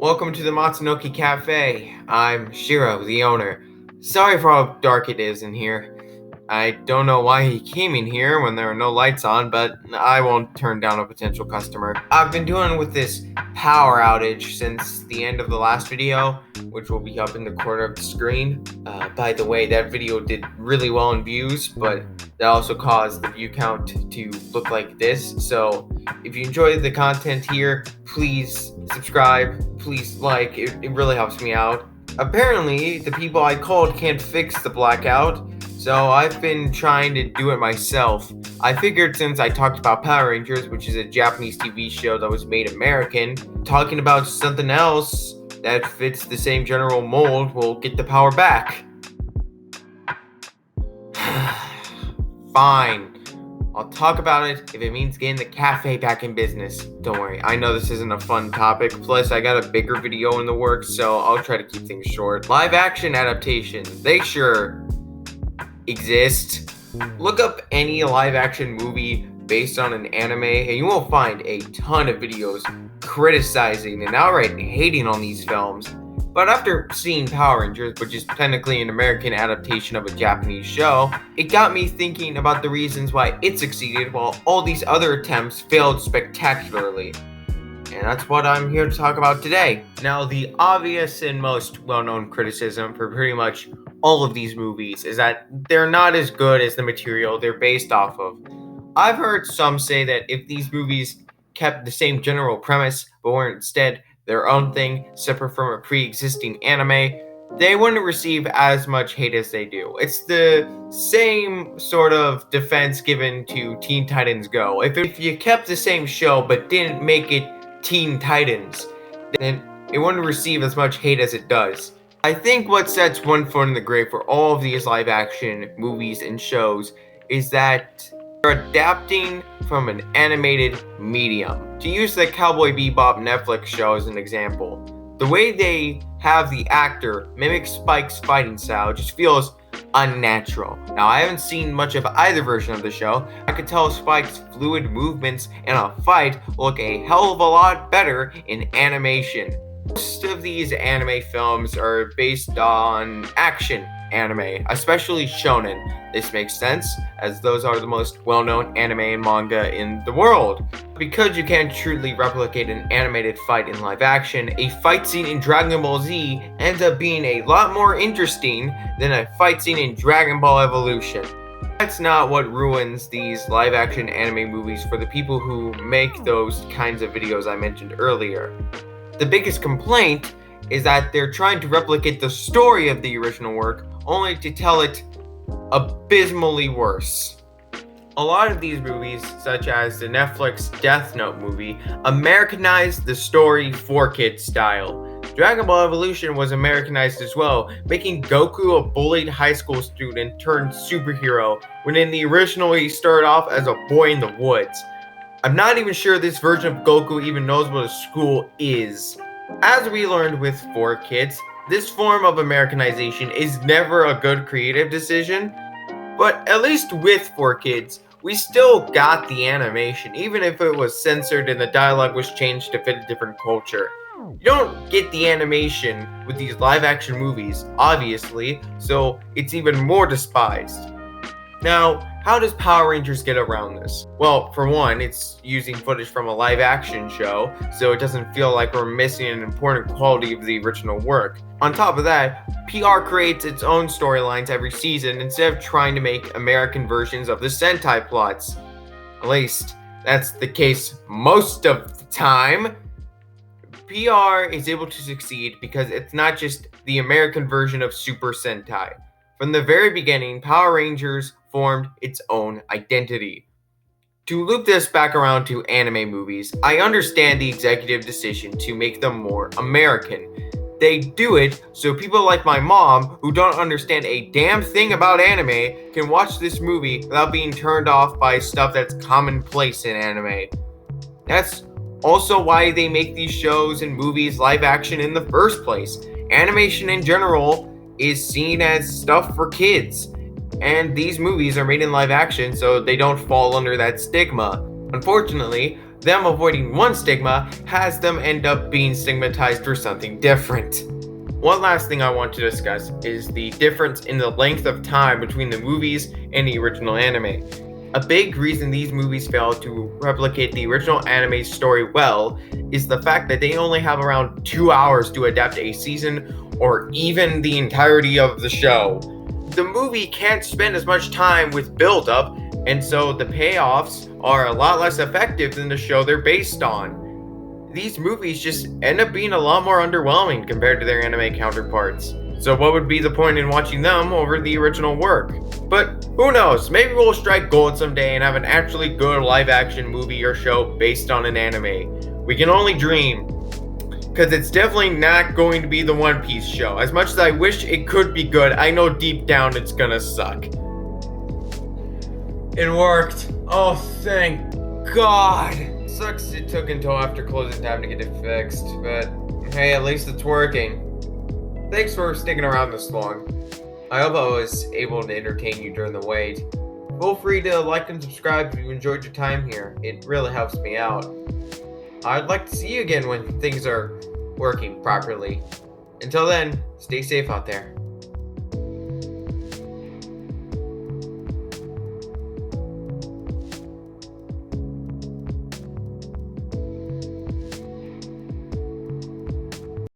Welcome to the Matsunoki Cafe. I'm Shiro, the owner. Sorry for how dark it is in here. I don't know why he came in here when there are no lights on, but I won't turn down a potential customer. I've been dealing with this power outage since the end of the last video, which will be up in the corner of the screen. By the way, that video did really well in views, but that also caused the view count to look like this. So if you enjoyed the content here, please subscribe, please like, it really helps me out. Apparently, the people I called can't fix the blackout, so I've been trying to do it myself. I figured since I talked about Power Rangers, which is a Japanese TV show that was made American, talking about something else that fits the same general mold will get the power back. Fine. I'll talk about it if it means getting the cafe back in business. Don't worry, I know this isn't a fun topic, plus I got a bigger video in the works, so I'll try to keep things short. Live action adaptations, they sure exist. Look up any live action movie based on an anime and you will find a ton of videos criticizing and outright hating on these films. But after seeing Power Rangers, which is technically an American adaptation of a Japanese show, it got me thinking about the reasons why it succeeded while all these other attempts failed spectacularly. And that's what I'm here to talk about today. Now, the obvious and most well-known criticism for pretty much all of these movies is that they're not as good as the material they're based off of. I've heard some say that if these movies kept the same general premise, but were instead their own thing, separate from a pre-existing anime, they wouldn't receive as much hate as they do. It's the same sort of defense given to Teen Titans Go. If you kept the same show but didn't make it Teen Titans, then it wouldn't receive as much hate as it does. I think what sets one foot in the grave for all of these live action movies and shows is that they're adapting from an animated medium. To use the CowboyBebop Netflix show as an example, the way they have the actor mimic Spike's fighting style just feels unnatural. Now, I haven't seen much of either version of the show. I could tell Spike's fluid movements in a fight look a hell of a lot better in animation. Most of these anime films are based on action anime, especially shonen. This makes sense, as those are the most well-known anime and manga in the world. Because you can't truly replicate an animated fight in live action, a fight scene in DragonBallZ ends up being a lot more interesting than a fight scene in Dragon Ball Evolution. That's not what ruins these live action anime movies for the people who make those kinds of videos I mentioned earlier. The biggest complaint is that they're trying to replicate the story of the original work, only to tell it abysmally worse. A lot of these movies, such as the Netflix Death Note movie, Americanized the story for kids style. Dragon Ball Evolution was Americanized as well, making Goku a bullied high school student turned superhero, when in the original he started off as a boy in the woods. I'm not even sure this version of Goku even knows what a school is. As we learned with 4Kids, this form of Americanization is never a good creative decision, but at least with 4Kids, we still got the animation, even if it was censored and the dialogue was changed to fit a different culture. You don't get the animation with these live action movies, obviously, so it's even more despised. Now, how does Power Rangers get around this? Well, for one, it's using footage from a live action show, so it doesn't feel like we're missing an important quality of the original work. On top of that, PR creates its own storylines every season instead of trying to make American versions of the Sentai plots. At least, that's the case most of the time. PR is able to succeed because it's not just the American version of Super Sentai. From the very beginning, Power Rangers formed its own identity. To loop this back around to anime movies, I understand the executive decision to make them more American. They do it so people like my mom, who don't understand a damn thing about anime, can watch this movie without being turned off by stuff that's commonplace in anime. That's also why they make these shows and movies live action in the first place. Animation in general is seen as stuff for kids, and these movies are made in live action so they don't fall under that stigma. Unfortunately, them avoiding one stigma has them end up being stigmatized for something different. One last thing I want to discuss is the difference in the length of time between the movies and the original anime. A big reason these movies fail to replicate the original anime's story well is the fact that they only have around 2 hours to adapt a season or even the entirety of the show. The movie can't spend as much time with build-up, and so the payoffs are a lot less effective than the show they're based on. These movies just end up being a lot more underwhelming compared to their anime counterparts. So what would be the point in watching them over the original work? But who knows, maybe we'll strike gold someday and have an actually good live-action movie or show based on an anime. We can only dream. Because it's definitely not going to be the One Piece show. As much as I wish it could be good, I know deep down it's gonna suck. It worked. Oh, thank God. Sucks it took until after closing time to get it fixed, but hey, at least it's working. Thanks for sticking around this long. I hope I was able to entertain you during the wait. Feel free to like and subscribe if you enjoyed your time here. It really helps me out. I'd like to see you again when things are working properly. Until then, stay safe out there.